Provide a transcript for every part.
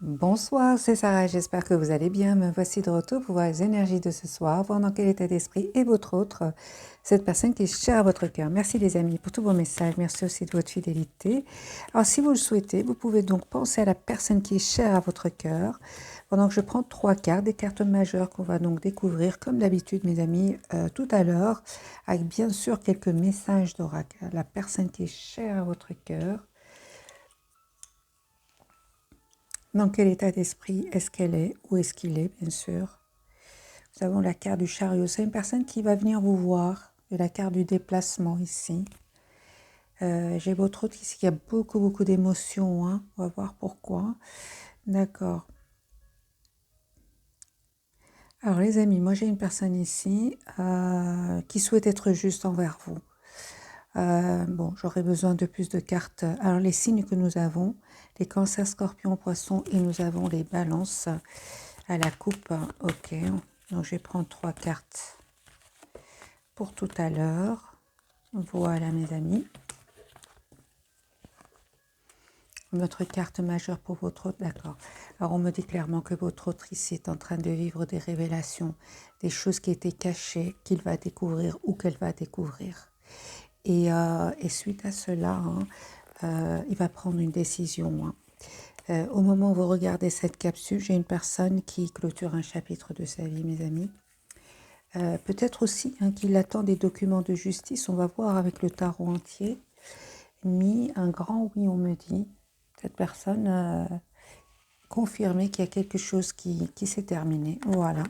Bonsoir, c'est Sarah, j'espère que vous allez bien. Me voici de retour pour voir les énergies de ce soir, voir dans quel état d'esprit est votre autre, cette personne qui est chère à votre cœur. Merci les amis pour tous vos messages, merci aussi de votre fidélité. Alors si vous le souhaitez, vous pouvez donc penser à la personne qui est chère à votre cœur, pendant que je prends 3 cartes, des cartes majeures qu'on va donc découvrir comme d'habitude mes amis tout à l'heure, avec bien sûr quelques messages d'oracle. La personne qui est chère à votre cœur. Dans quel état d'esprit est-ce qu'elle est? Où est-ce qu'il est, bien sûr? Nous avons la carte du chariot. C'est une personne qui va venir vous voir. Et la carte du déplacement ici. J'ai votre autre ici qui a beaucoup d'émotions. Hein. On va voir pourquoi. D'accord. Alors les amis, moi j'ai une personne ici qui souhaite être juste envers vous. Bon, j'aurais besoin de plus de cartes. Alors les signes que nous avons, les cancers, scorpions, poissons et nous avons les balances à la coupe. Ok, donc je vais prendre 3 cartes pour tout à l'heure. Voilà mes amis. Notre carte majeure pour votre autre, d'accord. Alors on me dit clairement que votre autre ici est en train de vivre des révélations, des choses qui étaient cachées, qu'il va découvrir ou qu'elle va découvrir. Et suite à cela, il va prendre une décision. Au moment où vous regardez cette capsule, j'ai une personne qui clôture un chapitre de sa vie, mes amis. Peut-être aussi qu'il attend des documents de justice, on va voir avec le tarot entier. Mais un grand oui, on me dit, cette personne confirmé qu'il y a quelque chose qui s'est terminé. Voilà.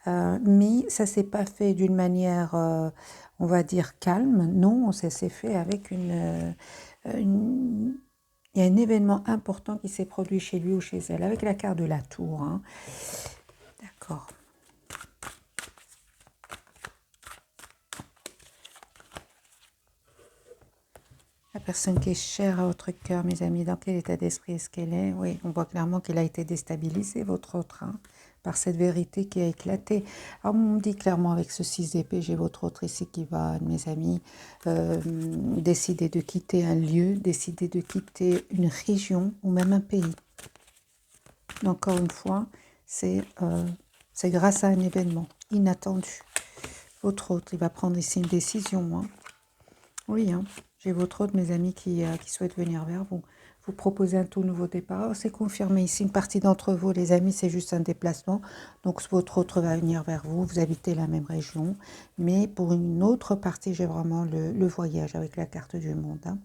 Mais ça ne s'est pas fait d'une manière, on va dire, calme. Non, ça s'est fait avec il y a un événement important qui s'est produit chez lui ou chez elle, avec la carte de la tour. Hein. D'accord. La personne qui est chère à votre cœur, mes amis, dans quel état d'esprit est-ce qu'elle est? Oui, on voit clairement qu'elle a été déstabilisée, votre autre, hein, par cette vérité qui a éclaté. Alors, on me dit clairement avec ce 6 d'épée, j'ai votre autre ici qui va, mes amis, décider de quitter un lieu, décider de quitter une région ou même un pays. Encore une fois, c'est grâce à un événement inattendu. Votre autre, il va prendre ici une décision. Hein. Oui, hein. J'ai votre autre, mes amis, qui souhaitent venir vers vous. Vous proposez un tout nouveau départ. C'est confirmé ici. Une partie d'entre vous, les amis, c'est juste un déplacement. Donc, votre autre va venir vers vous. Vous habitez la même région. Mais pour une autre partie, j'ai vraiment le voyage avec la carte du monde. Hein.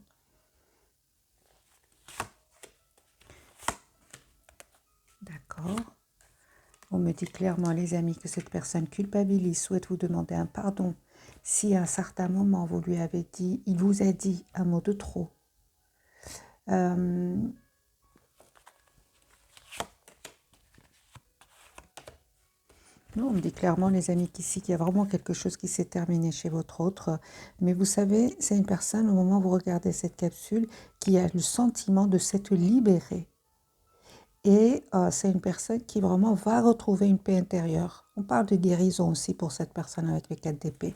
D'accord. On me dit clairement, les amis, que cette personne culpabilise, souhaite vous demander un pardon. Si à un certain moment, vous lui avez dit, il vous a dit un mot de trop. Non, on me dit clairement, les amis, qu'ici, qu'il y a vraiment quelque chose qui s'est terminé chez votre autre. Mais vous savez, c'est une personne, au moment où vous regardez cette capsule, qui a le sentiment de s'être libérée. Et c'est une personne qui vraiment va retrouver une paix intérieure. On parle de guérison aussi pour cette personne avec les 4 d'épée.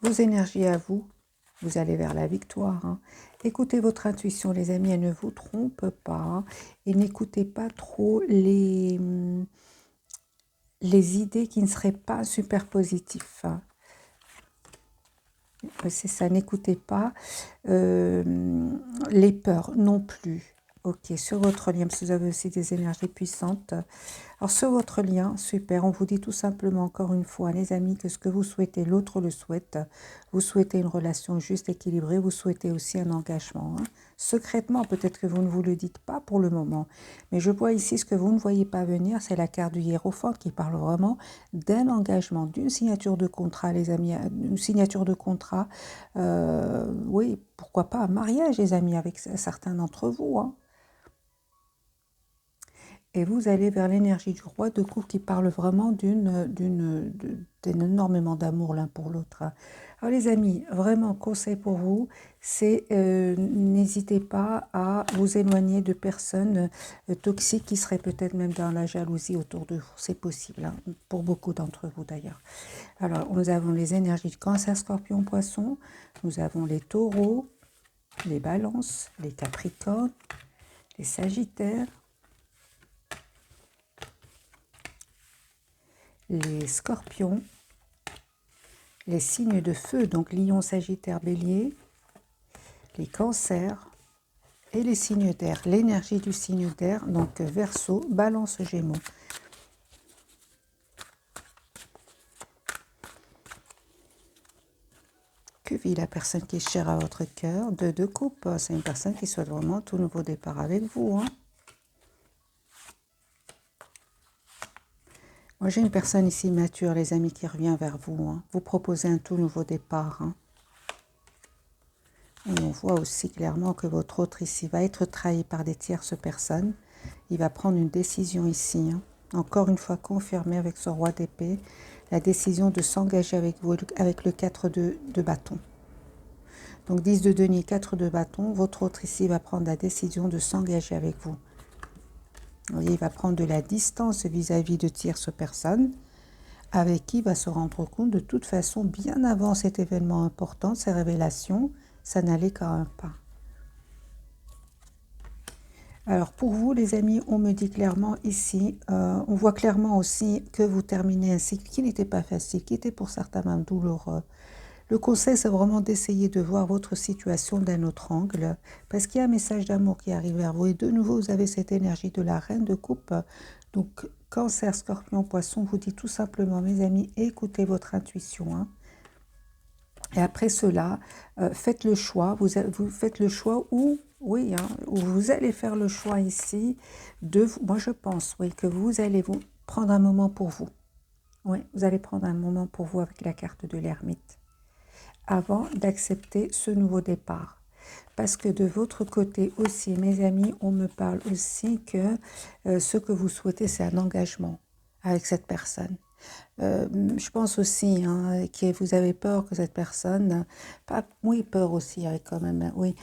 Vos énergies à vous, vous allez vers la victoire. Hein. Écoutez votre intuition, les amis, elle ne vous trompe pas. Et n'écoutez pas trop les idées qui ne seraient pas super positives. Hein. C'est ça, n'écoutez pas les peurs non plus. Ok, sur votre lien, parce que vous avez aussi des énergies puissantes. Alors, sur votre lien, super, on vous dit tout simplement, encore une fois, les amis, que ce que vous souhaitez, l'autre le souhaite. Vous souhaitez une relation juste, équilibrée, vous souhaitez aussi un engagement. Hein. Secrètement, peut-être que vous ne vous le dites pas pour le moment, mais je vois ici ce que vous ne voyez pas venir, c'est la carte du hiérophant qui parle vraiment d'un engagement, d'une signature de contrat, les amis, une signature de contrat, oui, pourquoi pas un mariage, les amis, avec certains d'entre vous, hein. Et vous allez vers l'énergie du roi de coupe qui parle vraiment d'énormément d'amour l'un pour l'autre. Alors les amis, vraiment conseil pour vous, c'est n'hésitez pas à vous éloigner de personnes toxiques qui seraient peut-être même dans la jalousie autour de vous. C'est possible, hein, pour beaucoup d'entre vous d'ailleurs. Alors nous avons les énergies de Cancer, Scorpion, Poisson, nous avons les taureaux, les balances, les capricornes, les sagittaires, les scorpions, les signes de feu, donc lion, sagittaire, bélier, les cancers et les signes d'air. L'énergie du signe d'air, donc Verseau, balance, gémeaux. Que vit la personne qui est chère à votre cœur? Deux de coupe, c'est une personne qui souhaite vraiment tout nouveau départ avec vous. Moi, j'ai une personne ici mature, les amis, qui revient vers vous. Vous proposez un tout nouveau départ. Et on voit aussi clairement que votre autre ici va être trahi par des tierces personnes. Il va prendre une décision ici. Encore une fois confirmée avec ce roi d'épée. La décision de s'engager avec vous, avec le 4 de bâton. Donc 10 de denier, 4 de bâton. Votre autre ici va prendre la décision de s'engager avec vous. Vous voyez, il va prendre de la distance vis-à-vis de tierces personnes, avec qui il va se rendre compte de toute façon, bien avant cet événement important, ces révélations, ça n'allait quand même pas. Alors pour vous les amis, on me dit clairement ici, on voit clairement aussi que vous terminez un cycle qui n'était pas facile, qui était pour certains même douloureux. Le conseil, c'est vraiment d'essayer de voir votre situation d'un autre angle, parce qu'il y a un message d'amour qui arrive vers vous. Et de nouveau, vous avez cette énergie de la reine de coupe. Donc, Cancer, Scorpion, Poisson, vous dit tout simplement, mes amis, écoutez votre intuition. Et après cela, faites le choix. Vous faites le choix où, oui, où vous allez faire le choix ici de vous. Moi, je pense, oui, que vous allez vous prendre un moment pour vous. Oui, vous allez prendre un moment pour vous avec la carte de l'ermite, avant d'accepter ce nouveau départ. Parce que de votre côté aussi, mes amis, on me parle aussi que ce que vous souhaitez, c'est un engagement avec cette personne. Je pense aussi que vous avez peur que cette personne, oui, peur aussi, quand même, oui,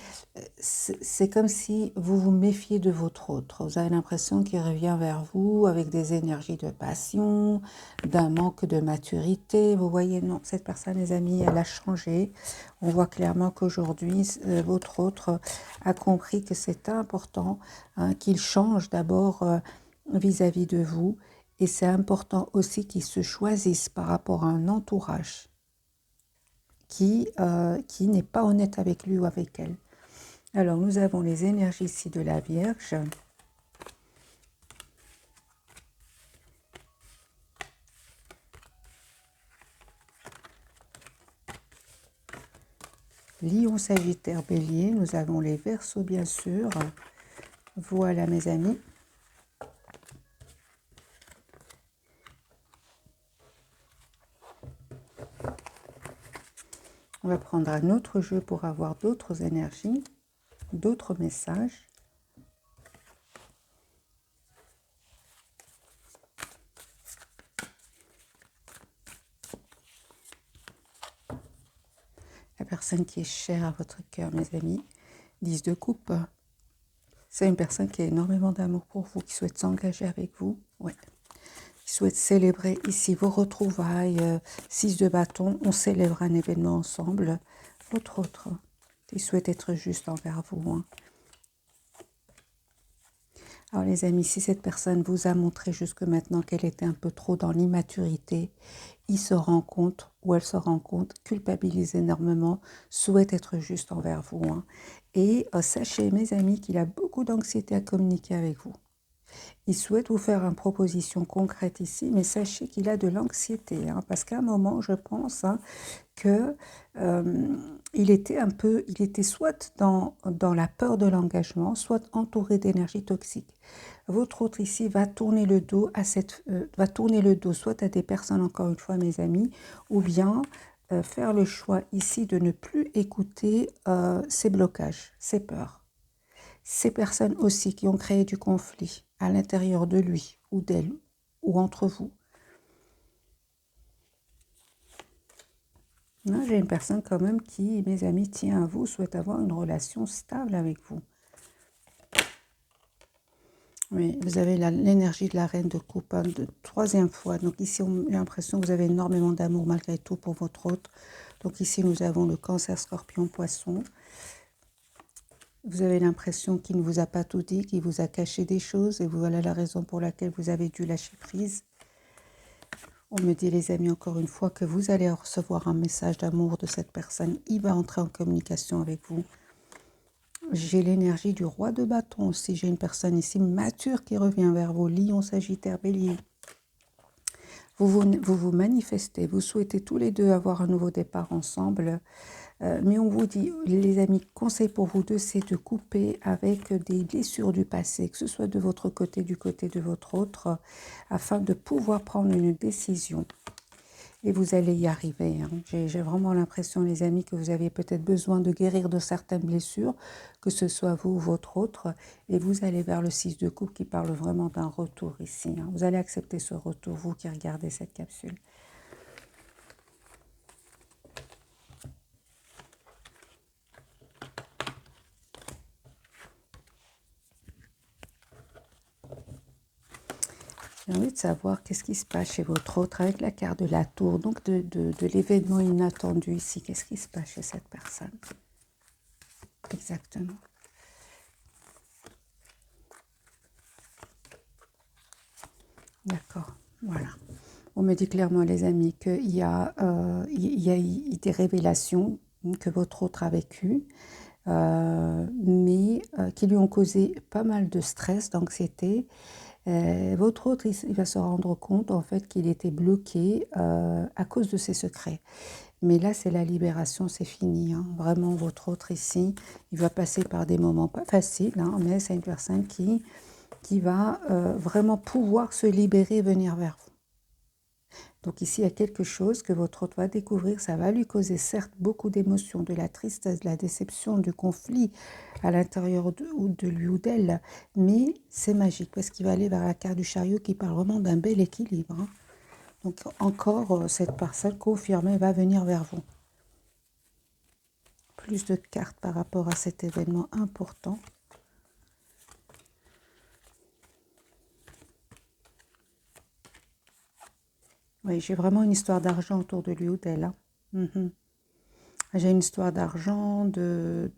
c'est comme si vous vous méfiez de votre autre. Vous avez l'impression qu'il revient vers vous avec des énergies de passion, d'un manque de maturité. Vous voyez, non, cette personne, les amis, elle a changé. On voit clairement qu'aujourd'hui, votre autre a compris que c'est important qu'il change d'abord vis-à-vis de vous. Et c'est important aussi qu'ils se choisissent par rapport à un entourage qui n'est pas honnête avec lui ou avec elle. Alors, nous avons les énergies ici de la Vierge. Lion, Sagittaire, Bélier. Nous avons les Verseaux, bien sûr. Voilà, mes amis. On va prendre un autre jeu pour avoir d'autres énergies, d'autres messages. La personne qui est chère à votre cœur, mes amis, 10 de coupe. C'est une personne qui a énormément d'amour pour vous, qui souhaite s'engager avec vous. Ouais. Qui souhaite célébrer ici vos retrouvailles. 6 de bâton, on célèbre un événement ensemble. Votre autre, qui souhaite être juste envers vous. Alors les amis, si cette personne vous a montré jusque maintenant qu'elle était un peu trop dans l'immaturité, il se rend compte, ou elle se rend compte, culpabilise énormément, souhaite être juste envers vous. Et sachez, mes amis, qu'il a beaucoup d'anxiété à communiquer avec vous. Il souhaite vous faire une proposition concrète ici, mais sachez qu'il a de l'anxiété, parce qu'à un moment, je pense que il était soit dans la peur de l'engagement, soit entouré d'énergie toxique. Votre autre ici va tourner le dos soit à des personnes, encore une fois mes amis, ou bien faire le choix ici de ne plus écouter ces blocages, ces peurs. Ces personnes aussi qui ont créé du conflit à l'intérieur de lui ou d'elle ou entre vous. J'ai une personne quand même qui, mes amis, tient à vous, souhaite avoir une relation stable avec vous. Oui, vous avez l'énergie de la reine de coupe, de troisième fois. Donc ici, on a l'impression que vous avez énormément d'amour malgré tout pour votre autre. Donc ici, nous avons le Cancer, Scorpion, Poisson. Vous avez l'impression qu'il ne vous a pas tout dit, qu'il vous a caché des choses et voilà la raison pour laquelle vous avez dû lâcher prise. On me dit, les amis, encore une fois, que vous allez recevoir un message d'amour de cette personne. Il va entrer en communication avec vous. J'ai l'énergie du roi de bâton aussi. J'ai une personne ici mature qui revient vers vous. Lion, Sagittaire, Bélier. Vous manifestez, vous souhaitez tous les deux avoir un nouveau départ ensemble. Mais on vous dit, les amis, conseil pour vous deux, c'est de couper avec des blessures du passé, que ce soit de votre côté, du côté de votre autre, afin de pouvoir prendre une décision. Et vous allez y arriver. Hein. J'ai vraiment l'impression, les amis, que vous avez peut-être besoin de guérir de certaines blessures, que ce soit vous ou votre autre. Et vous allez vers le 6 de coupe qui parle vraiment d'un retour ici. Hein. Vous allez accepter ce retour, vous qui regardez cette capsule. J'ai envie de savoir qu'est-ce qui se passe chez votre autre avec la carte de la tour, donc de l'événement inattendu ici. Qu'est-ce qui se passe chez cette personne? Exactement. D'accord, voilà. On me dit clairement, les amis, qu'il y a des révélations que votre autre a vécues, mais qui lui ont causé pas mal de stress, d'anxiété. Votre autre, il va se rendre compte en fait qu'il était bloqué à cause de ses secrets. Mais là, c'est la libération, c'est fini. Hein. Vraiment, votre autre ici, il va passer par des moments pas faciles, hein, mais c'est une personne qui va vraiment pouvoir se libérer et venir vers vous. Donc ici, il y a quelque chose que votre autre va découvrir. Ça va lui causer certes beaucoup d'émotions, de la tristesse, de la déception, du conflit à l'intérieur de lui ou d'elle. Mais c'est magique parce qu'il va aller vers la carte du chariot qui parle vraiment d'un bel équilibre. Hein. Donc encore, cette personne confirmée va venir vers vous. Plus de cartes par rapport à cet événement important. Oui, j'ai vraiment une histoire d'argent autour de lui ou d'elle. Hein. J'ai une histoire d'argent, de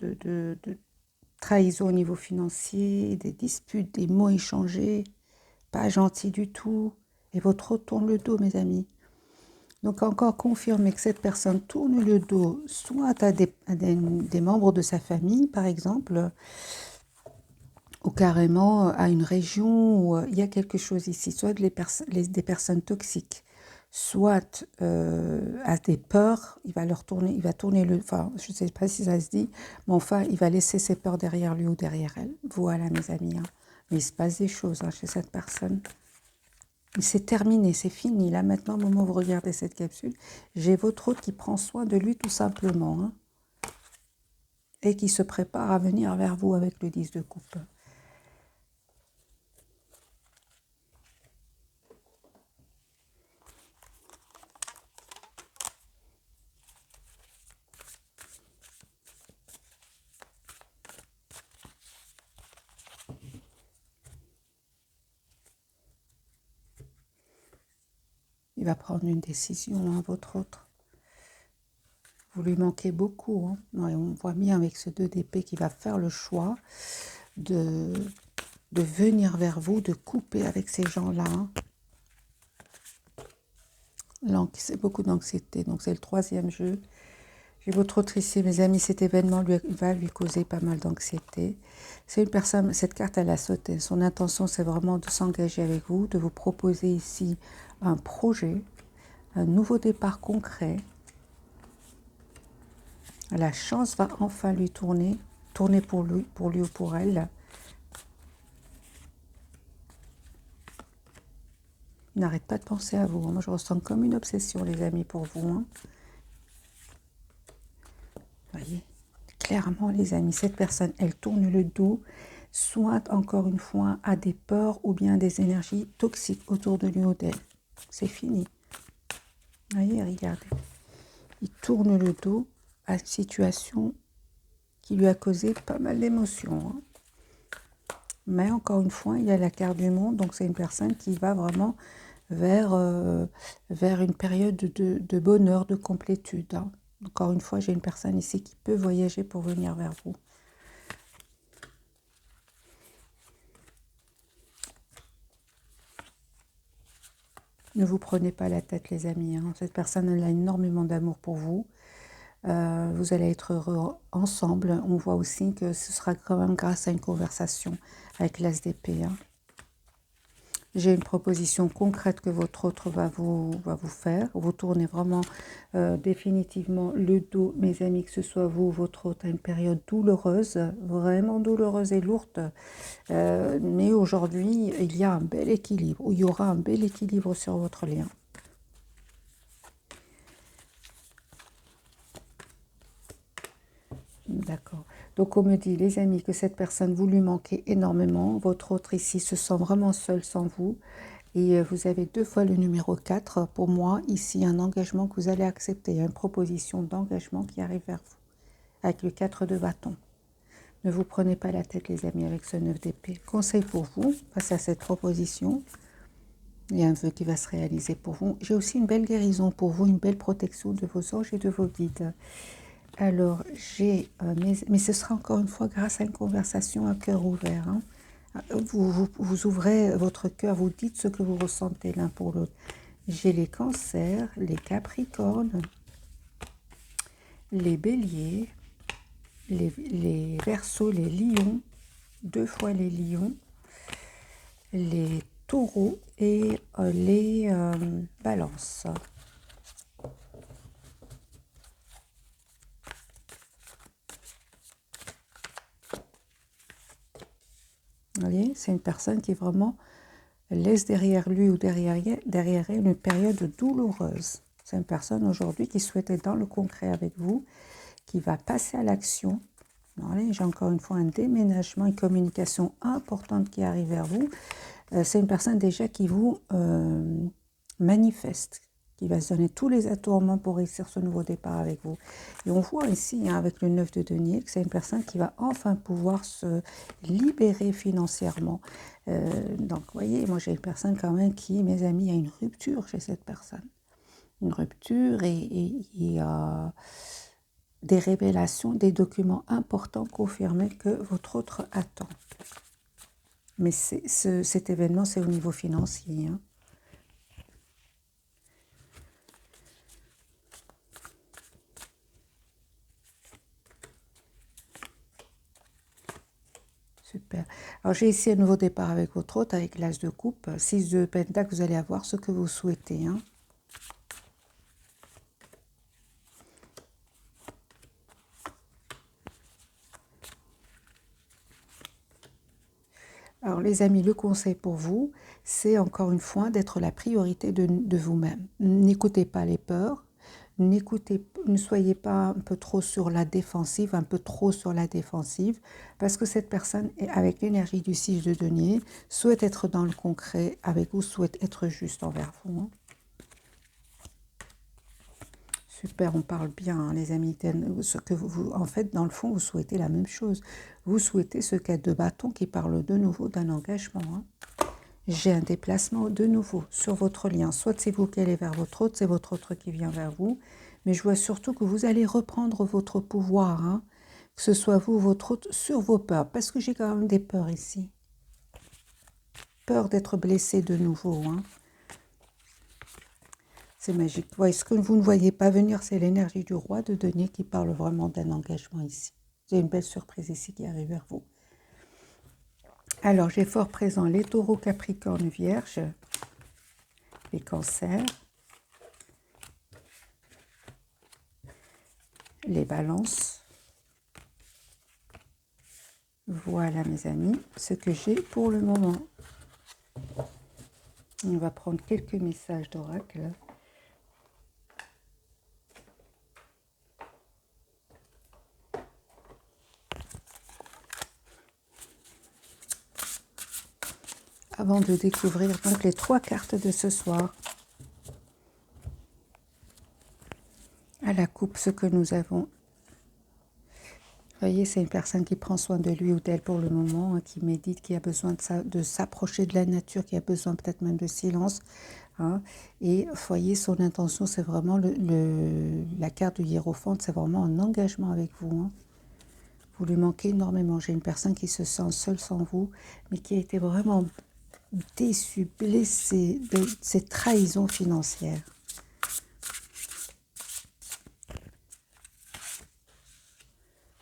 trahison au niveau financier, des disputes, des mots échangés, pas gentil du tout. Et votre autre tourne le dos, mes amis. Donc encore confirmer que cette personne tourne le dos, soit à des membres de sa famille, par exemple, ou carrément à une région où il y a quelque chose ici, soit des personnes toxiques, soit à des peurs, il va tourner le, enfin, je ne sais pas si ça se dit, mais enfin, il va laisser ses peurs derrière lui ou derrière elle. Voilà, mes amis. Hein. Mais il se passe des choses hein, chez cette personne. Mais c'est terminé, c'est fini. Là, maintenant, au moment où vous regardez cette capsule, j'ai votre autre qui prend soin de lui tout simplement. Hein, et qui se prépare à venir vers vous avec le 10 de coupe. Il va prendre une décision, hein, votre autre. Vous lui manquez beaucoup. Hein. Ouais, on voit bien avec ce 2 d'épée qu'il va faire le choix de venir vers vous, de couper avec ces gens-là. Hein. C'est beaucoup d'anxiété. Donc c'est le 3e jeu. J'ai votre autre ici, mes amis. Cet événement va lui causer pas mal d'anxiété. C'est une personne, cette carte, elle a sauté. Son intention, c'est vraiment de s'engager avec vous, de vous proposer ici un projet, un nouveau départ concret. La chance va enfin lui tourner pour lui ou pour elle. Il n'arrête pas de penser à vous. Moi, je ressens comme une obsession, les amis, pour vous. Hein. Vous voyez, clairement, les amis, cette personne, elle tourne le dos, soit encore une fois à des peurs ou bien des énergies toxiques autour de lui ou d'elle. C'est fini. Vous voyez, regardez. Il tourne le dos à une situation qui lui a causé pas mal d'émotions. Hein. Mais encore une fois, il y a la carte du monde, donc c'est une personne qui va vraiment vers une période de bonheur, de complétude. Hein. Encore une fois, j'ai une personne ici qui peut voyager pour venir vers vous. Ne vous prenez pas la tête, les amis, hein. Cette personne, elle a énormément d'amour pour vous. Vous allez être heureux ensemble. On voit aussi que ce sera quand même grâce à une conversation avec l'As d'épée, hein. J'ai une proposition concrète que votre autre va vous faire. Vous tournez vraiment définitivement le dos, mes amis, que ce soit vous ou votre autre, à une période douloureuse, vraiment douloureuse et lourde. Mais aujourd'hui, il y a un bel équilibre, ou il y aura un bel équilibre sur votre lien. D'accord. Donc on me dit, les amis, que cette personne, vous lui manquez énormément. Votre autre ici se sent vraiment seul sans vous. Et vous avez 2 fois le numéro 4. Pour moi, ici, un engagement que vous allez accepter. Une proposition d'engagement qui arrive vers vous. Avec le 4 de bâton. Ne vous prenez pas la tête, les amis, avec ce 9 d'épée. Conseil pour vous, face à cette proposition. Il y a un vœu qui va se réaliser pour vous. J'ai aussi une belle guérison pour vous, une belle protection de vos anges et de vos guides. Alors, mais ce sera encore une fois grâce à une conversation à cœur ouvert, hein. Vous ouvrez votre cœur, vous dites ce que vous ressentez l'un pour l'autre. J'ai les cancers, les capricornes, les béliers, les verseaux, les lions, 2 fois les lions, les taureaux et les balances. Vous voyez, c'est une personne qui vraiment laisse derrière lui ou derrière elle une période douloureuse. C'est une personne aujourd'hui qui souhaite être dans le concret avec vous, qui va passer à l'action. J'ai encore une fois un déménagement, une communication importante qui arrive vers vous. C'est une personne déjà qui vous manifeste, qui va se donner tous les atourements pour réussir ce nouveau départ avec vous. Et on voit ici, hein, avec le 9 de denier, que c'est une personne qui va enfin pouvoir se libérer financièrement. Donc, vous voyez, moi j'ai une personne quand même qui, mes amis, il y a une rupture chez cette personne. Une rupture et des révélations, des documents importants confirmés que votre autre attend. Mais cet événement, c'est au niveau financier, hein. Super. Alors, j'ai ici un nouveau départ avec votre autre, avec l'As de coupe. 6 de pentacle, vous allez avoir ce que vous souhaitez, hein. Alors, les amis, le conseil pour vous, c'est encore une fois d'être la priorité de vous-même. N'écoutez pas les peurs. Ne soyez pas un peu trop sur la défensive, parce que cette personne, avec l'énergie du 6 de denier, souhaite être dans le concret avec vous, souhaite être juste envers vous, hein. Super, on parle bien, hein, les amis. Ce que en fait, dans le fond, vous souhaitez la même chose. Vous souhaitez ce 4 de bâton qui parle de nouveau d'un engagement, hein. J'ai un déplacement de nouveau sur votre lien. Soit c'est vous qui allez vers votre autre, c'est votre autre qui vient vers vous. Mais je vois surtout que vous allez reprendre votre pouvoir, hein, que ce soit vous ou votre autre, sur vos peurs. Parce que j'ai quand même des peurs ici. Peur d'être blessé de nouveau, hein. C'est magique. Ouais, ce que vous ne voyez pas venir, c'est l'énergie du roi de denier qui parle vraiment d'un engagement ici. J'ai une belle surprise ici qui arrive vers vous. Alors, j'ai fort présent les taureaux, capricornes, vierges, les cancers, les balances. Voilà, mes amis, ce que j'ai pour le moment. On va prendre quelques messages d'oracle. Avant de découvrir donc les 3 cartes de ce soir. À la coupe, ce que nous avons. Vous voyez, c'est une personne qui prend soin de lui ou d'elle pour le moment, hein, qui médite, qui a besoin de s'approcher de la nature, qui a besoin peut-être même de silence, hein. Et vous voyez, son intention, c'est vraiment la carte du hiérophante, c'est vraiment un engagement avec vous, hein. Vous lui manquez énormément. J'ai une personne qui se sent seule sans vous, mais qui a été vraiment déçu, blessé de cette trahison financière.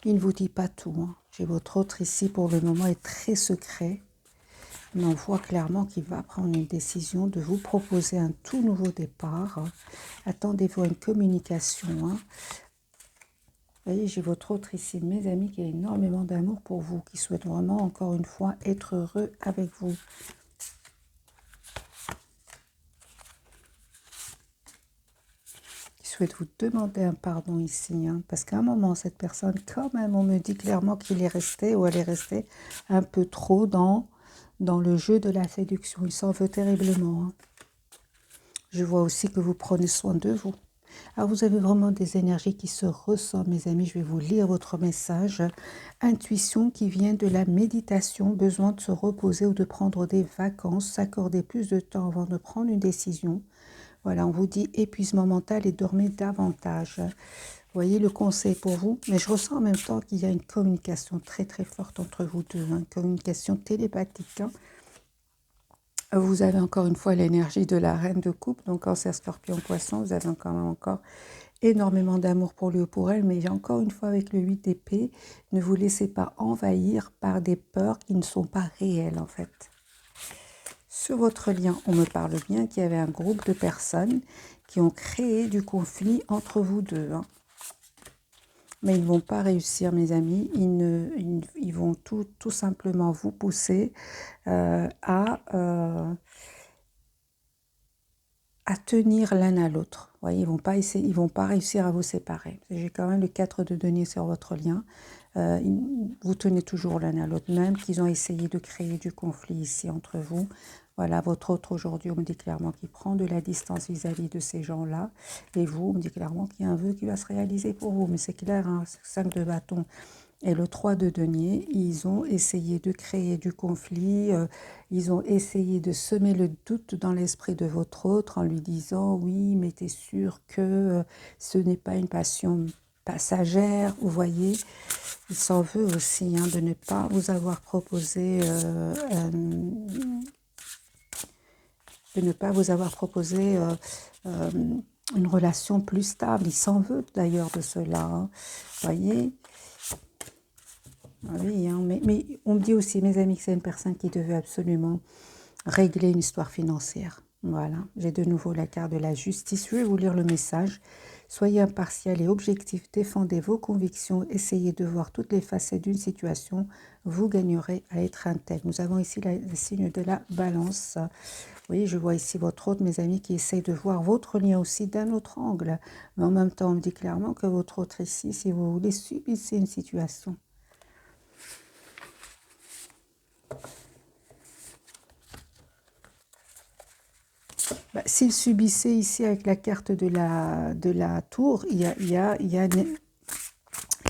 Il ne vous dit pas tout. Hein. J'ai votre autre ici pour le moment est très secret. Mais on voit clairement qu'il va prendre une décision de vous proposer un tout nouveau départ. Attendez-vous à une communication. Hein. Vous voyez, j'ai votre autre ici, mes amis, qui a énormément d'amour pour vous, qui souhaite vraiment, encore une fois, être heureux avec vous. Qui souhaite vous demander un pardon ici. Hein, parce qu'à un moment, cette personne, quand même, on me dit clairement qu'il est resté ou elle est restée un peu trop dans le jeu de la séduction. Il s'en veut terriblement. Hein. Je vois aussi que vous prenez soin de vous. Alors, vous avez vraiment des énergies qui se ressemblent, mes amis. Je vais vous lire votre message. Intuition qui vient de la méditation, besoin de se reposer ou de prendre des vacances, s'accorder plus de temps avant de prendre une décision. Voilà, on vous dit épuisement mental et dormez davantage. Vous voyez le conseil pour vous, mais je ressens en même temps qu'il y a une communication très très forte entre vous deux, hein, une communication télépathique. Hein. Vous avez encore une fois l'énergie de la reine de coupe, donc Cancer, Scorpion, Poisson, vous avez encore énormément d'amour pour lui ou pour elle, mais encore une fois avec le 8 d'épée, ne vous laissez pas envahir par des peurs qui ne sont pas réelles en fait. Sur votre lien, on me parle bien qu'il y avait un groupe de personnes qui ont créé du conflit entre vous deux. Hein. Mais ils ne vont pas réussir, mes amis. Ils vont tout simplement vous pousser à tenir l'un à l'autre. Vous voyez, ils vont pas réussir à vous séparer. J'ai quand même le 4 de denier sur votre lien. Vous tenez toujours l'un à l'autre, même qu'ils ont essayé de créer du conflit ici entre vous. Voilà, votre autre aujourd'hui, on me dit clairement qu'il prend de la distance vis-à-vis de ces gens-là. Et vous, on me dit clairement qu'il y a un vœu qui va se réaliser pour vous. Mais c'est clair, hein, 5 de bâton et le 3 de denier, ils ont essayé de créer du conflit, ils ont essayé de semer le doute dans l'esprit de votre autre en lui disant « Oui, mais t'es sûr que ce n'est pas une passion passagère ?» Vous voyez, il s'en veut aussi hein, de ne pas vous avoir proposé une relation plus stable. Il s'en veut d'ailleurs de cela. Hein. Vous voyez. Oui, hein, mais on me dit aussi, mes amis, que c'est une personne qui devait absolument régler une histoire financière. Voilà, j'ai de nouveau la carte de la justice. Je vais vous lire le message. Soyez impartial et objectif, défendez vos convictions, essayez de voir toutes les facettes d'une situation, vous gagnerez à être intègre. Nous avons ici le signe de la balance. Oui, je vois ici votre autre, mes amis, qui essaye de voir votre lien aussi d'un autre angle. Mais en même temps, on me dit clairement que votre autre ici, si vous voulez, subissez une situation. S'il subissait ici avec la carte de la tour, il y a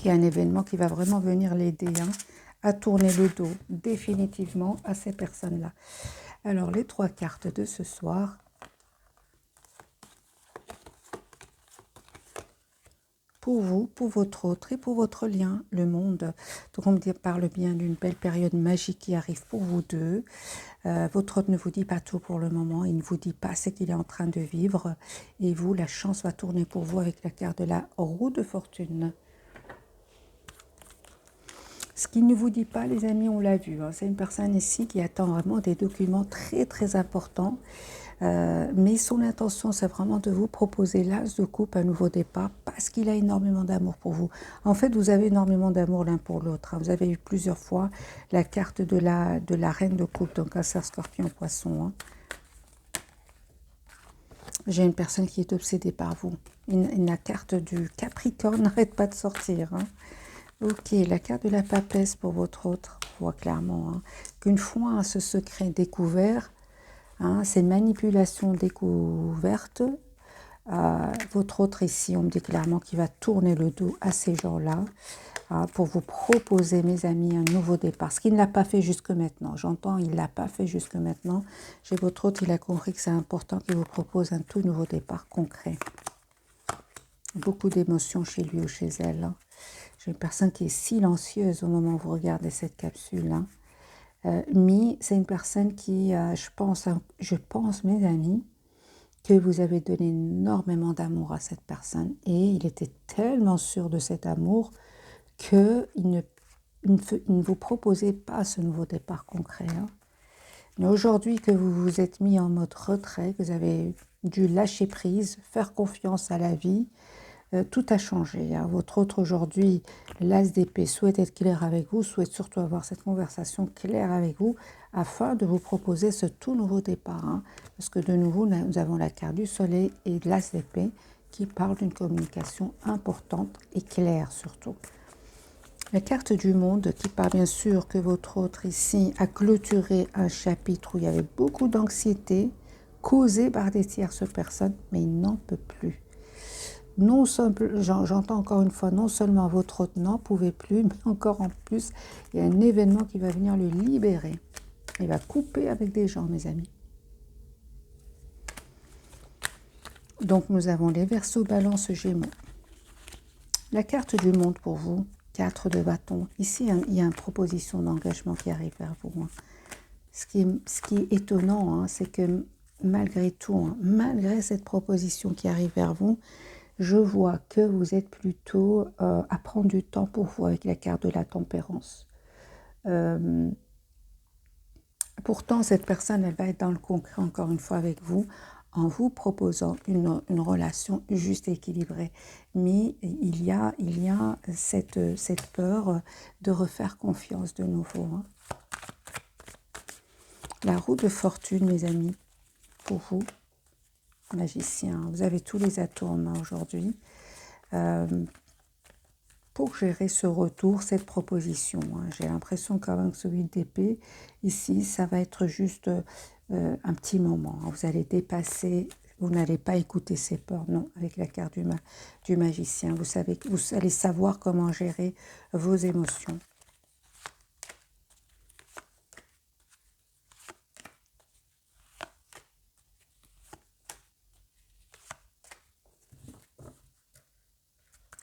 un événement qui va vraiment venir l'aider hein, à tourner le dos définitivement à ces personnes-là. Alors, les 3 cartes de ce soir. Pour vous, pour votre autre et pour votre lien, le monde. Donc, on me parle bien d'une belle période magique qui arrive pour vous deux. Votre autre ne vous dit pas tout pour le moment. Il ne vous dit pas ce qu'il est en train de vivre. Et vous, la chance va tourner pour vous avec la carte de la roue de fortune. Ce qu'il ne vous dit pas, les amis, on l'a vu. Hein, c'est une personne ici qui attend vraiment des documents très, très importants. Mais son intention, c'est vraiment de vous proposer l'as de coupe, un nouveau départ, parce qu'il a énormément d'amour pour vous. En fait, vous avez énormément d'amour l'un pour l'autre. Hein. Vous avez eu plusieurs fois la carte de la reine de coupe, donc Cancer, Scorpion, Poisson. Hein. J'ai une personne qui est obsédée par vous. La carte du Capricorne n'arrête pas de sortir. Hein. Ok, la carte de la papesse pour votre autre. On voit clairement hein, qu'une fois ce secret découvert, hein, ces manipulations découvertes, votre autre ici, on me dit clairement qu'il va tourner le dos à ces gens-là pour vous proposer, mes amis, un nouveau départ. Ce qu'il ne l'a pas fait jusque maintenant. J'entends, il ne l'a pas fait jusque maintenant. J'ai votre autre, il a compris que c'est important qu'il vous propose un tout nouveau départ concret. Beaucoup d'émotions chez lui ou chez elle. Hein. J'ai une personne qui est silencieuse au moment où vous regardez cette capsule. Hein. Mi, c'est une personne qui, je pense, mes amis, que vous avez donné énormément d'amour à cette personne et il était tellement sûr de cet amour qu'il ne vous proposait pas ce nouveau départ concret. Hein. Mais aujourd'hui que vous vous êtes mis en mode retrait, que vous avez dû lâcher prise, faire confiance à la vie, tout a changé. Hein. Votre autre aujourd'hui, l'as d'épée, souhaite être clair avec vous, souhaite surtout avoir cette conversation claire avec vous afin de vous proposer ce tout nouveau départ. Hein. Parce que de nouveau, nous avons la carte du soleil et l'as d'épée qui parle d'une communication importante et claire surtout. La carte du monde qui parle bien sûr que votre autre ici a clôturé un chapitre où il y avait beaucoup d'anxiété causée par des tierces personnes, mais il n'en peut plus. Non, j'entends encore une fois, non seulement votre hôte n'en pouvait plus, mais encore en plus, il y a un événement qui va venir le libérer. Il va couper avec des gens, mes amis. Donc, nous avons les Verseaux, Balance, Gémeaux. La carte du monde pour vous, 4 de bâton. Ici, il y a une proposition d'engagement qui arrive vers vous. Hein. Ce qui est étonnant, hein, c'est que malgré tout, hein, malgré cette proposition qui arrive vers vous, je vois que vous êtes plutôt à prendre du temps pour vous avec la carte de la tempérance. Pourtant, cette personne, elle va être dans le concret encore une fois avec vous en vous proposant une relation juste et équilibrée. Mais il y a cette peur de refaire confiance de nouveau. Hein. La roue de fortune, mes amis, pour vous, magicien, vous avez tous les atouts en main aujourd'hui. Pour gérer ce retour, cette proposition, hein, j'ai l'impression quand même que celui d'épée, ici, ça va être juste un petit moment. Hein, vous allez dépasser, vous n'allez pas écouter ces peurs, non, avec la carte du magicien. Vous allez savoir comment gérer vos émotions.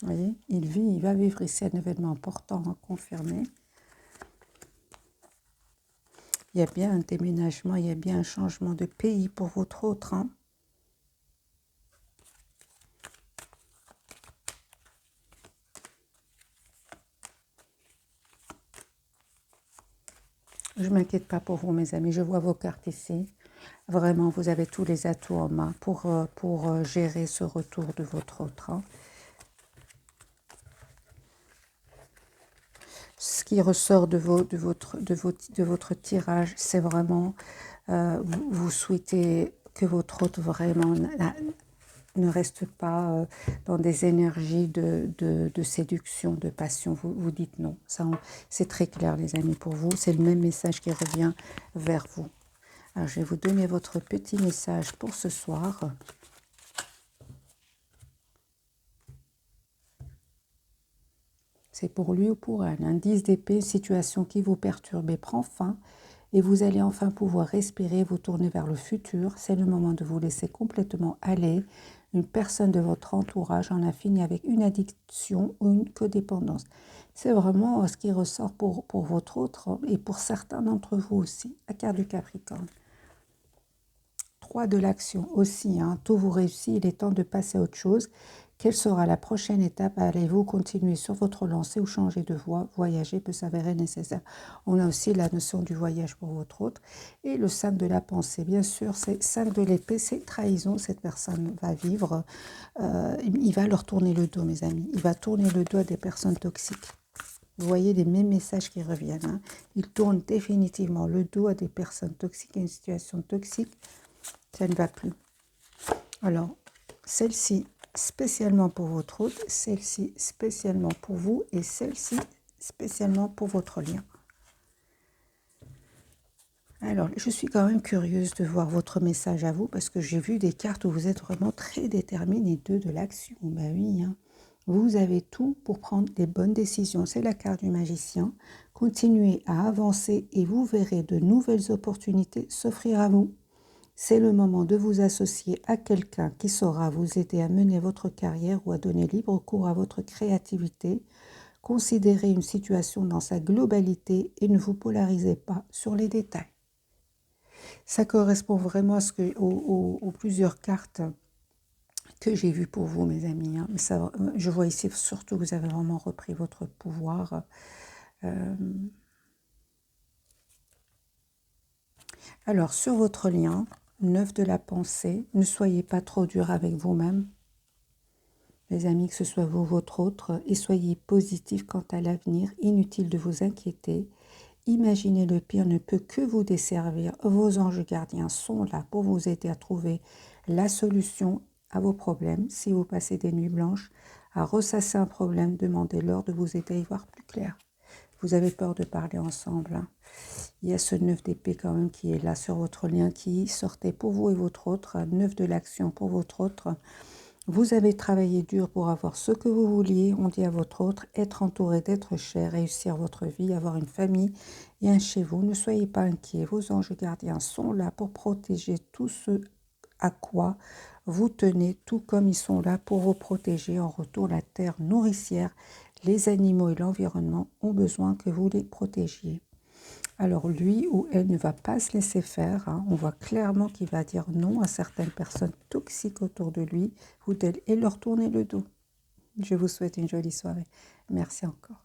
Vous voyez, il va vivre ici un événement important à confirmer. Il y a bien un déménagement, il y a bien un changement de pays pour votre autre. Hein. Je ne m'inquiète pas pour vous, mes amis. Je vois vos cartes ici. Vraiment, vous avez tous les atouts en main pour gérer ce retour de votre autre. Hein. Ce qui ressort de votre tirage, c'est vraiment, vous souhaitez que votre hôte vraiment ne reste pas dans des énergies de séduction, de passion. Vous dites non. C'est très clair, les amis, pour vous. C'est le même message qui revient vers vous. Alors, je vais vous donner votre petit message pour ce soir. C'est pour lui ou pour elle. Un 10 d'épée, une situation qui vous perturbe et prend fin. Et vous allez enfin pouvoir respirer, vous tourner vers le futur. C'est le moment de vous laisser complètement aller. Une personne de votre entourage en a fini avec une addiction ou une codépendance. C'est vraiment ce qui ressort pour votre autre et pour certains d'entre vous aussi. La carte du Capricorne. 3 de l'action aussi. Hein. Tout vous réussit, il est temps de passer à autre chose. Quelle sera la prochaine étape? Allez-vous continuer sur votre lancée ou changer de voie? Voyager peut s'avérer nécessaire. On a aussi la notion du voyage pour votre autre. Et le 5 de la pensée, bien sûr, c'est 5 de l'épée, c'est trahison. Cette personne va vivre. Il va leur tourner le dos, mes amis. Il va tourner le dos à des personnes toxiques. Vous voyez les mêmes messages qui reviennent. Hein. Il tourne définitivement le dos à des personnes toxiques, à une situation toxique. Ça ne va plus. Alors, celle-ci spécialement pour votre hôte, celle-ci spécialement pour vous et celle-ci spécialement pour votre lien. Alors, je suis quand même curieuse de voir votre message à vous parce que j'ai vu des cartes où vous êtes vraiment très déterminés, 2 de l'action. Ben oui, hein. Vous avez tout pour prendre des bonnes décisions. C'est la carte du magicien. Continuez à avancer et vous verrez de nouvelles opportunités s'offrir à vous. C'est le moment de vous associer à quelqu'un qui saura vous aider à mener votre carrière ou à donner libre cours à votre créativité. Considérez une situation dans sa globalité et ne vous polarisez pas sur les détails. Ça correspond vraiment à aux plusieurs cartes que j'ai vues pour vous, mes amis. Hein. Mais ça, je vois ici surtout que vous avez vraiment repris votre pouvoir. Alors, sur votre lien, 9 de la pensée, ne soyez pas trop dur avec vous-même, les amis, que ce soit vous ou votre autre, et soyez positif quant à l'avenir. Inutile de vous inquiéter. Imaginez le pire ne peut que vous desservir. Vos anges gardiens sont là pour vous aider à trouver la solution à vos problèmes. Si vous passez des nuits blanches à ressasser un problème, demandez-leur de vous aider à y voir plus clair. Vous avez peur de parler ensemble. Hein. Il y a ce 9 d'épée quand même qui est là sur votre lien, qui sortait pour vous et votre autre. 9 de l'action pour votre autre. Vous avez travaillé dur pour avoir ce que vous vouliez, on dit à votre autre, être entouré d'être cher, réussir votre vie, avoir une famille et un chez vous. Ne soyez pas inquiets, vos anges gardiens sont là pour protéger tout ce à quoi vous tenez, tout comme ils sont là pour vous protéger. En retour, la terre nourricière, les animaux et l'environnement ont besoin que vous les protégiez. Alors lui ou elle ne va pas se laisser faire. Hein. On voit clairement qu'il va dire non à certaines personnes toxiques autour de lui ou d'elle et leur tourner le dos. Je vous souhaite une jolie soirée. Merci encore.